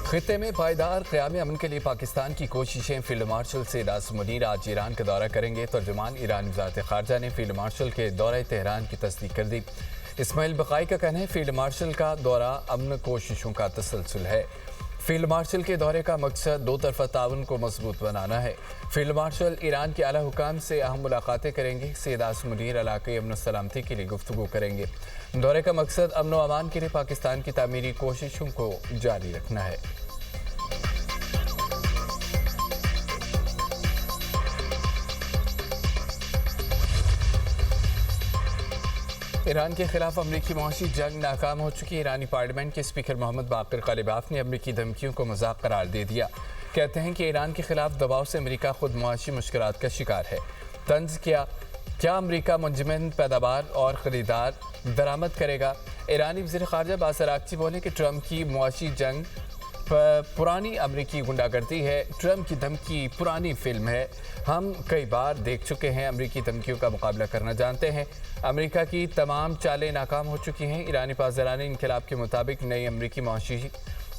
खित्ते में पायदार क़याम अमन के लिए पाकिस्तान की कोशिशें। फील्ड मार्शल सैयद आसिम मुनीर आज ईरान का दौरा करेंगे। तर्जुमान ईरानी वज़ारत ख़ारजा ने फील्ड मार्शल के दौरे तेहरान की तस्दीक कर दी। इस्माइल बक़ाई का कहना है फील्ड मार्शल का दौरा अमन कोशिशों का तसलसल है। फील्ड मार्शल के दौरे का मकसद दो तरफ़ा ताउन को मजबूत बनाना है। फील्ड मार्शल ईरान के आला हुकाम से अहम मुलाकातें करेंगे। सैयद आसिम मुनीर इलाक़ाई अमन सलामती के लिए गुफ्तगू करेंगे। दौरे का मकसद अमन व अमान के लिए पाकिस्तान की तामीरी कोशिशों को जारी रखना है। ईरान के खिलाफ अमरीकी मुआशी जंग नाकाम हो चुकी। ईरानी पार्लियामेंट के स्पीकर मोहम्मद बाक़िर ग़ालिबाफ ने अमरीकी धमकियों को मजाक करार दे दिया। कहते हैं कि ईरान के खिलाफ दबाव से अमरीका खुद मुआशी मुश्किलात का शिकार है। तंज किया क्या अमरीका मुंजमद पैदावार और ख़रीदार दरामद करेगा। ईरानी वज़ीर ख़ारजा अब्बास अराग़ची बोले कि ट्रंप की मुआशी जंग पुरानी अमरीकी गुंडागर्दी है। ट्रंप की धमकी पुरानी फिल्म है। हम कई बार देख चुके हैं। अमरीकी धमकियों का मुकाबला करना जानते हैं। अमरीका की तमाम चालें नाकाम हो चुकी हैं। ईरानी पासदारानी इनकलाब के मुताबिक नई अमरीकी मुआशी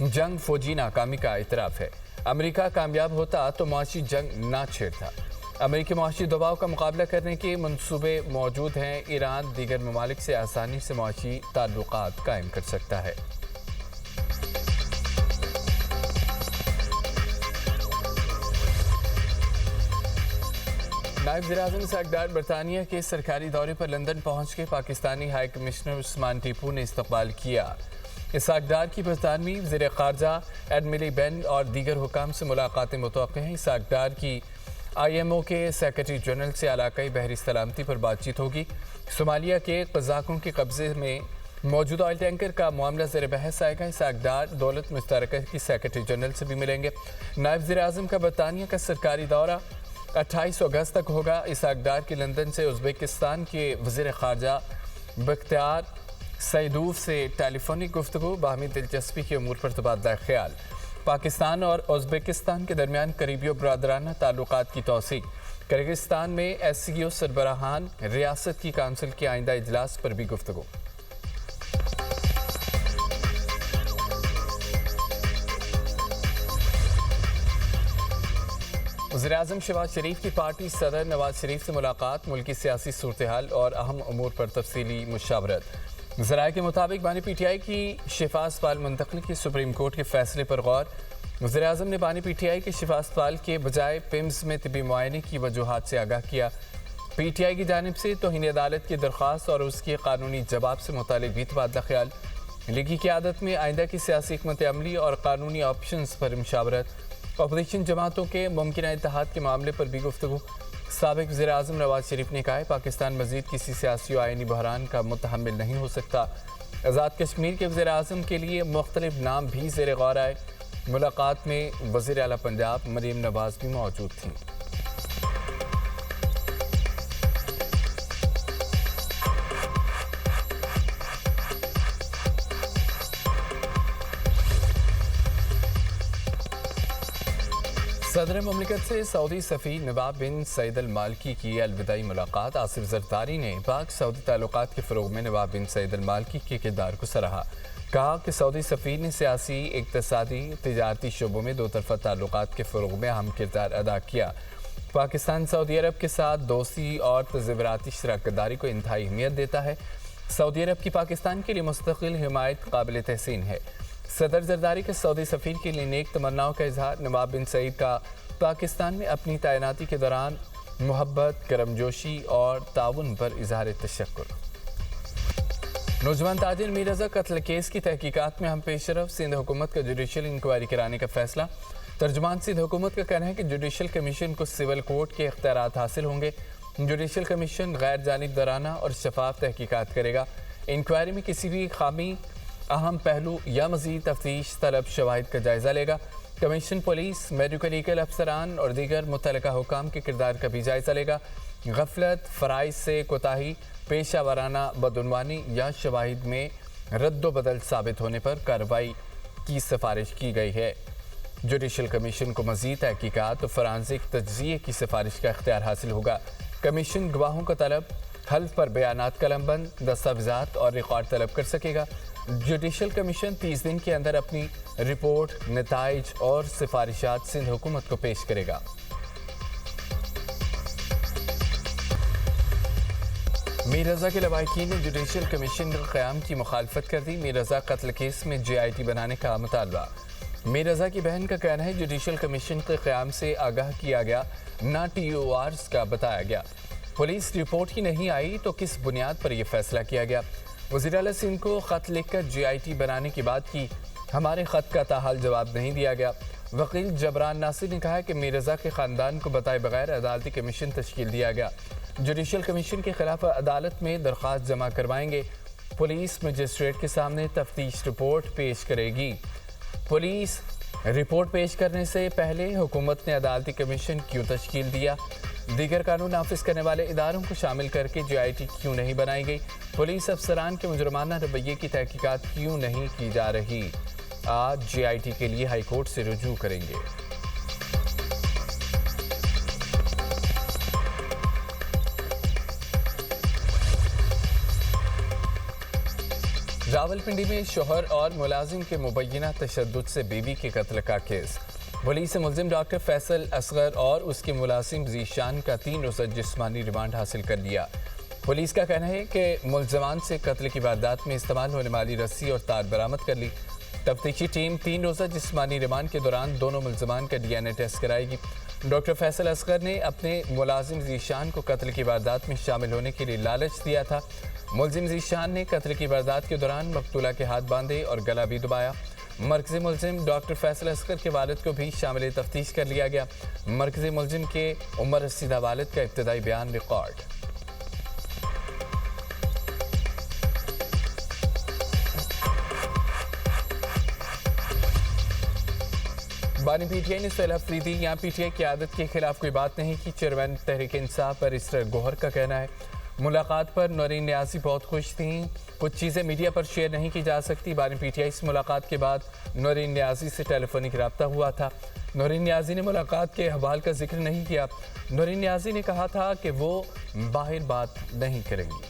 जंग फौजी नाकामी का इतराफ़ है। अमरीका कामयाब होता तो मुआशी जंग ना छेड़ता। अमरीकी मुआशी दबाव का मुकाबला करने के मंसूबे मौजूद हैं। ईरान दीगर ममालिक से आसानी से मुआशी ताल्लुकात कायम कर सकता है। नायब वज़ीर-ए-आज़म इसहाक़ डार बरतानिया के सरकारी दौरे पर लंदन पहुँच के पाकिस्तानी हाई कमिश्नर उस्मान टीपू ने इस्तकबाल किया। इसहाक़ डार की बरतानवी वज़ीर ख़ारजा एडमिली बेन और दीगर हुकाम से मुलाकातें मुतवक्किल हैं। इसहाक़ डार की IMO के सेक्रेटरी जनरल से इलाक़ाई बहरी सलामती पर बातचीत होगी। सोमालिया के क़ज़ाक़ों के कब्ज़े में मौजूद ऑयल टैंकर का मामला ज़ेर बहस आएगा। इसहाक़ डार दौलत मुश्तरका की सेक्रेटरी जनरल से भी मिलेंगे। नायब वज़ीर-ए-आज़म का बरतानिया का सरकारी दौरा 28 अगस्त तक होगा। इसहाक़ डार की लंदन से उज़्बेकिस्तान के वज़ीर ख़ारजा बख्तियार सईदोव से टेलीफोनिक गुफ्तगू। बाहमी दिलचस्पी के अमूर पर तबादला ख्याल। पाकिस्तान और उज़्बेकिस्तान के दरमियान करीबी और बरादराना ताल्लुकात की तौसीक़। किर्गिस्तान में SCO सरबराहान रियासत की काउंसिल के आइंदा इजलास पर भी गुफ्तगू। वज़ीर-ए-आज़म शहबाज शरीफ की पार्टी सदर नवाज शरीफ से मुलाकात। मुल्की सियासी सूरत हाल और अहम अमूर पर तफसीली मुशावरत। ज़राए के मुताबिक बानी PTI की शिफा अस्पताल मुंतक़ली की सुप्रीम कोर्ट के फैसले पर गौर। वज़ीर-ए-आज़म ने बानी PTI के शिफा अस्पताल के बजाय पिम्स में तिबी मुआयने की वजूहात से आगाह किया। PTI की जानिब से तौहीन अदालत की दरख्वास्त और उसके कानूनी जवाब से मुतालिक भी तबादला ख्याल। लीगी क़यादत में आइंदा की सियासी हिकमत अमली और कानूनी ऑप्शंस पर मुशावरत। अपोजिशन जमातों के मुमकिन इत्तेहाद के मामले पर भी गुफ्तगू। साबिक़ वज़ीर-ए-आज़म नवाज शरीफ ने कहा है पाकिस्तान मज़ीद किसी सियासी और आइनी बहरान का मुतहम्मिल नहीं हो सकता। आज़ाद कश्मीर के वज़ीर-ए-आज़म के लिए मुख्तलिफ नाम भी ज़ेर गौर आए। मुलाकात में वज़ीर आला पंजाब मरीम नवाज भी मौजूद थीं। सदर ममलिकत से सऊदी सफ़ीर नवाब बिन सईद अल मालकी की अलविदाई मुलाकात। आसिफ ज़रदारी ने पाक सऊदी ताल्लुकात के फ़रोग़ में नवाब बिन सईद अल मालकी के किरदार को सराहा। कहा कि सऊदी सफ़ीर ने सियासी, इक़्तिसादी, तिजारती शोबों में दो तरफ़ा ताल्लुकात के फ़रोग़ में अहम किरदार अदा किया। पाकिस्तान सऊदी अरब के साथ दोस्ती और तज़व्वुराती शराकतदारी को इंतहाई अहमियत देता है। सऊदी अरब की पाकिस्तान के लिए मुस्तक़िल हिमायत काबिल तहसीन है। सदर ज़रदारी के सऊदी सफ़ीर के लिए नेक तमन्नाओं का इजहार। नवाब बिन सईद का पाकिस्तान में अपनी तैनाती के दौरान मोहब्बत, गर्मजोशी और ताउन पर इजहार तशक्कुर। नौजवान ताजिर मीर रज़ा कत्ल केस की तहकीकात में हम पेशरफ। सिंध हुकूमत का जुडिशल इंक्वायरी कराने का फैसला। तर्जुमान सिंध हुकूमत का कहना है कि जुडिशल कमीशन को सिविल कोर्ट के इख्तियारात हासिल होंगे। जुडिशल कमीशन गैर जानिबदाराना और शफाफ तहकीकात करेगा। इंक्वायरी में किसी भी खामी, अहम पहलू या मज़ीद तफ्तीश तलब शवाहिद का जायज़ा लेगा। कमीशन पुलिस, मेडिकल लीगल अफसरान और दीगर मुतल्लिका हुकाम के किरदार का भी जायज़ा लेगा। गफलत, फ़राइज़ से कोताही, पेशा वाराना बदउनवानी या शवाहिद में रद्दो बदल साबित होने पर कार्रवाई की सिफारिश की गई है। जुडिशल कमीशन को मज़ीद तहकीकात और फरांसिक तज्ज़िये की सिफारिश का इख्तियार हासिल होगा। कमीशन गवाहों का तलब, हल्फ पर बयानात कलमबंद, दस्तावेजात और रिकॉर्ड तलब कर सकेगा। जुडिशल कमीशन 30 दिन के अंदर अपनी रिपोर्ट, नताइज और सिफारिशात सिंध हुकूमत को पेश करेगा। मीर रजा के लवाहिकीन ने जुडिशल कमीशन के क़याम की मुखालफत कर दी। मीर रजा कत्ल केस में JIT बनाने का मुतालबा। मीर रजा की बहन का कहना है जुडिशल कमीशन के क़याम से आगाह किया गया, ना TORs का बताया गया। पुलिस रिपोर्ट ही नहीं आई तो किस बुनियाद पर यह फैसला किया गया। वज़ीर आला सिंध को ख़त लिखकर JIT बनाने की बात की, हमारे ख़त का ताहाल जवाब नहीं दिया गया। वकील जबरान नासिर ने कहा है कि मीर रजा के ख़ानदान को बताए बगैर अदालती कमीशन तश्कील दिया गया। जुडिशल कमीशन के खिलाफ अदालत में दरख्वास्त जमा करवाएंगे। पुलिस मजिस्ट्रेट के सामने तफ्तीश रिपोर्ट पेश करेगी। पुलिस रिपोर्ट पेश करने से पहले हुकूमत ने अदालती कमीशन क्यों तश्कील दिया? दीगर कानून नाफिज करने वाले इदारों को शामिल करके JIT क्यों नहीं बनाई गई? पुलिस अफसरान के मुजरमाना रवैये की तहकीकात क्यों नहीं की जा रही? आज JIT के लिए हाई कोर्ट से रुजू करेंगे। रावलपिंडी में शोहर और मुलाजिम के मुबैना तशद्दुद से बीवी के कत्ल का केस। पुलिस ने मुलजिम डॉक्टर फैसल असगर और उसके मुलाजिम ज़ीशान का 3 रोज़ा जिस्मानी रिमांड हासिल कर लिया। पुलिस का कहना है कि मुलजमान से कत्ल की वारदात में इस्तेमाल होने वाली रस्सी और तार बरामद कर ली। तफ्तीशी टीम 3 रोज़ा जिस्मानी रिमांड के दौरान दोनों मुलजमान का DNA टेस्ट कराएगी। डॉक्टर फैसल असगर ने अपने मुलाजिम ज़ीशान को कत्ल की वारदात में शामिल होने के लिए लालच दिया था। मुलजिम ज़ीशान ने कत्ल की वारदात के दौरान मकतूला के हाथ बांधे और गला भी दबाया। मरकज़ी मुलजिम डॉक्टर फैसल असगर के वालिद को भी शामिल तफ्तीश कर लिया गया। मरकज़ी मुलजिम के उमर रसीदा वालिद का इब्तदाई बयान रिकॉर्ड। बानी PTI ने सुहेल अफरीदी यहाँ PTI की आदत के खिलाफ कोई बात नहीं की। चेयरमैन तहरीक इंसाफ बैरिस्टर गौहर का कहना है मुलाकात पर नौरीन न्याज़ी बहुत खुश थीं, कुछ चीज़ें मीडिया पर शेयर नहीं की जा सकती। बानी PTI इस मुलाकात के बाद नौरीन न्याज़ी से टेलीफोनिक रब्ता हुआ था। नौरीन न्याज़ी ने मुलाकात के अहवाल का जिक्र नहीं किया। नौरीन न्याज़ी ने कहा था कि वो बाहर बात नहीं करेंगी।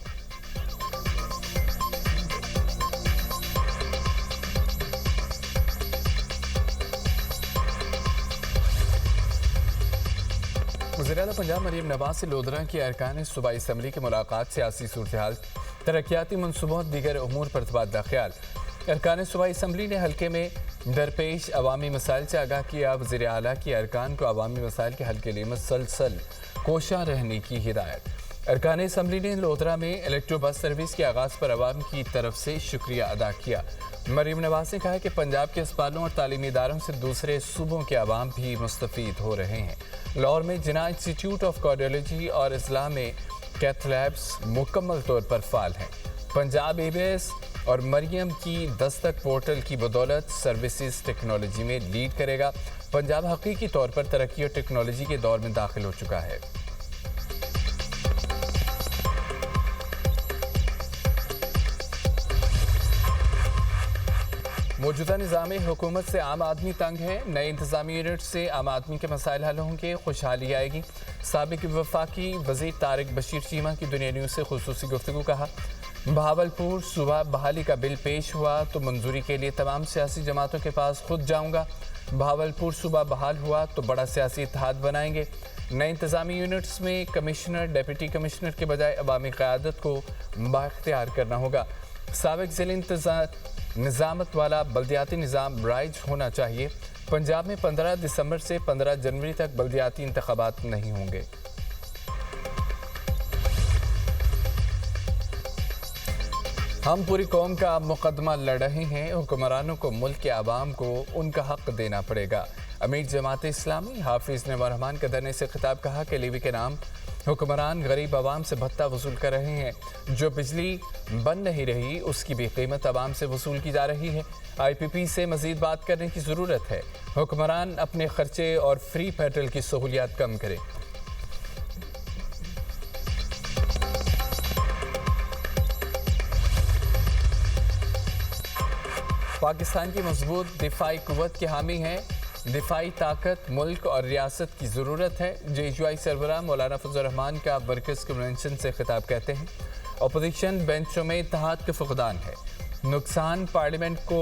वज़ीर आला पंजाब मरीम नवाज से लोधरा की अरकान सूबाई असम्बली की मुलाकात, सियासी सूरत-ए-हाल, तरक्याती मनसूबों दीगर उमूर पर तबादला ख्याल। अरकान सूबाई असम्बली ने हल्के में दरपेश अवामी मसाइल से आगाह किया। वज़ीर आला की अरकान को अवामी मसाइल के हल के लिए मुसलसल कोशा रहने की हिदायत। अरकान असम्बली ने लोधरा में इलेक्ट्रो बस सर्विस के आगाज़ पर अवाम की तरफ से शुक्रिया अदा किया। मरीम नवाज ने कहा कि पंजाब के अस्पतालों और तालीमी इदारों से दूसरे सूबों के अवाम भी मुस्तफ़ीद हो रहे हैं। लाहौर में जिना इंस्टीट्यूट ऑफ कार्डियोलॉजी और इस्लाम में कैथ लैब्स मुकम्मल तौर पर फ़ाल हैं। पंजाब ABS और मरियम की दस्तक पोर्टल की बदौलत सर्विसेज टेक्नोलॉजी में लीड करेगा। पंजाब हकीकी तौर पर तरक्की और टेक्नोलॉजी के दौर में दाखिल हो चुका है। मौजूदा निज़ाम हुकूमत से आम आदमी तंग है। नए इंतजामी यूनिट से आम आदमी के मसाइल हल होंगे, खुशहाली आएगी। साबिक वफाकी वज़ीर तारिक बशीर चीमा की दुनिया न्यूज़ से खुसूसी गुफ्तगू। कहा बहावलपुर सूबा बहाली का बिल पेश हुआ तो मंजूरी के लिए तमाम सियासी जमातों के पास खुद जाऊँगा। बहावलपुर सूबा बहाल हुआ तो बड़ा सियासी इत्तेहाद बनाएंगे। नए इंतजामी यूनिट्स में कमिश्नर, डिप्टी कमिश्नर के बजाय अवामी क़यादत को बाख्तियार करना होगा। साबिक ज़िला निज़ामत वाला बल्दियाती निज़ाम राइज होना चाहिए। पंजाब में 15 दिसंबर से 15 जनवरी तक बल्दियाती इंतखाबात नहीं होंगे। हम पूरी कौम का मुकदमा लड़ रहे हैं। हुक्मरानों को, मुल्क के आवाम को उनका हक देना पड़ेगा। अमीर जमात इस्लामी हाफिज नवाब रहमान का धरने से खिताब। कहा कि लीवी के नाम हुक्मरान गरीब आवाम से भत्ता वसूल कर रहे हैं। जो बिजली बन नहीं रही उसकी भी कीमत आवाम से वसूल की जा रही है। IPP से मजीद बात करने की ज़रूरत है। हुक्मरान अपने खर्चे और फ्री पेट्रोल की सहूलियात कम करें। पाकिस्तान की मजबूत दिफाई कुव्वत के हामी हैं। दिफाई ताकत मुल्क और रियासत की ज़रूरत है। JUI सरबराह मौलाना फजल रहमान का वर्कर्स कन्वेंशन से खिताब कहते हैं अपोजिशन बेंचों में इत्तेहाद का फुकदान है, नुकसान पार्लियामेंट को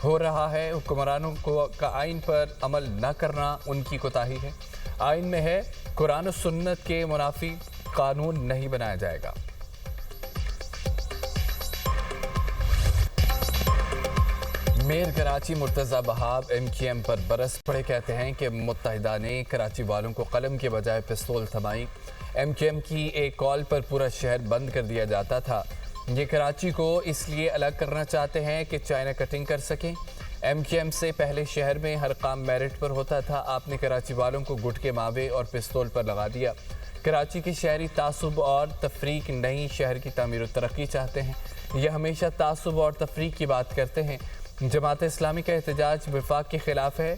हो रहा है, हुक्मरानों को का आइन पर अमल न करना उनकी कोताही है। आइन में है कुरान और सुन्नत के मुनाफी कानून नहीं बनाया जाएगा। मेयर कराची मुर्तज़ा बहाब MQM पर बरस पड़े, कहते हैं कि मुत्तहिदा ने कराची वालों को कलम के बजाय पिस्तौल थमाई। MQM की एक कॉल पर पूरा शहर बंद कर दिया जाता था। ये कराची को इसलिए अलग करना चाहते हैं कि चाइना कटिंग कर सकें। MQM से पहले शहर में हर काम मेरिट पर होता था। आपने कराची वालों को गुटके मावे और पिस्तौल पर लगा दिया। कराची के शहरी तासुब और तफरीक नहीं, शहर की तामीर और तरक्की चाहते हैं। यह हमेशा तासुब और तफरीक की बात करते हैं। जमात इस्लामी का एहतजाज वफाक के खिलाफ है।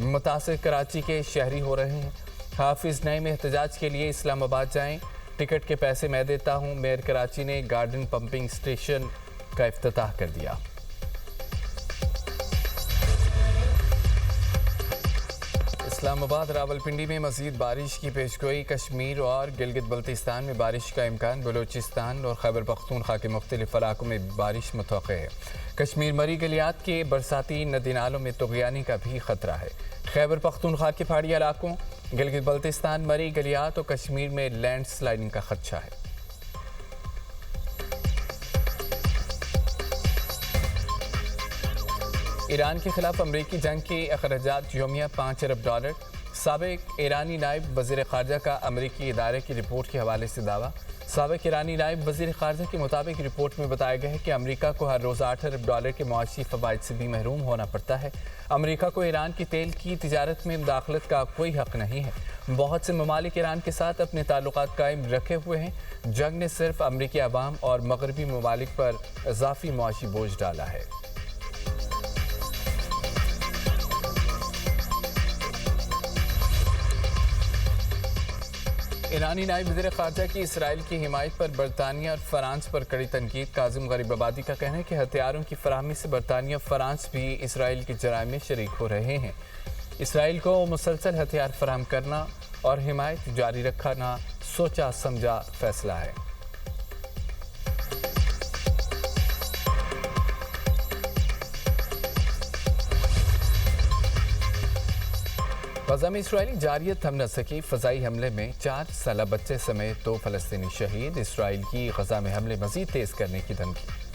मुतासिर कराची के शहरी हो रहे हैं। हाफिज नईम एहतजाज के लिए इस्लामाबाद जाएं, टिकट के पैसे मैं देता हूं। मेयर कराची ने गार्डन पंपिंग स्टेशन का इफ्तिताह कर दिया। इस्लामाबाद रावलपिंडी में मजीद बारिश की पेशगोई। कश्मीर और गिलगित बल्तिस्तान में बारिश का इम्कान। बलूचिस्तान और खैबर पख्तूनख्वा के मुख्तलिफ इलाकों में बारिश मुतवक्किर है। कश्मीर मरी गलियात के बरसाती नदी नालों में तुग़यानी का भी खतरा है। खैबर पख्तूनख्वा के पहाड़ी इलाकों, गिलगित बल्तिस्तान, मरी गलियात और कश्मीर में लैंड स्लाइडिंग का खदशा है। ईरान के खिलाफ अमरीकी जंग के अखराजात यौमिया $5 अरब। साबिक ईरानी नायब वज़ीर ख़ारजा का अमरीकी इदारे की रिपोर्ट के हवाले से दावा। साबिक ईरानी नायब वज़ीर ख़ारजा के मुताबिक रिपोर्ट में बताया गया है कि अमरीका को हर रोज़ $8 अरब के मुआशी फ़वाइद से भी महरूम होना पड़ता है। अमरीका को ईरान की तेल की तिजारत में मुदाखलत का कोई हक़ नहीं है। बहुत से ममालिक ईरान के साथ अपने ताल्लुकात कायम रखे हुए हैं। जंग ने सिर्फ अमरीकी अवाम और मगरबी ममालिक पर इजाफ़ी मुआशी बोझ डाला है। ईरानी नायब वज़ीर ख़ारजा की इसराइल की हिमायत पर बरतानिया और फ़रांस पर कड़ी तनकीद। काज़िम गरीबाबादी का कहना है कि हथियारों की फराहमी से बरतानिया और फ़रांस भी इसराइल के जराइम में शरीक हो रहे हैं। इसराइल को मुसलसल हथियार फराहम करना और हिमायत जारी रखना सोचा समझा फैसला है। ग़ज़ा में इसराइली जारियत थम न सकी। फ़ज़ाई हमले में 4 साला बच्चे समेत 2 फ़लस्तीनी शहीद। इसराइल की ग़ज़ा में हमले मज़ीद तेज़ करने की धमकी।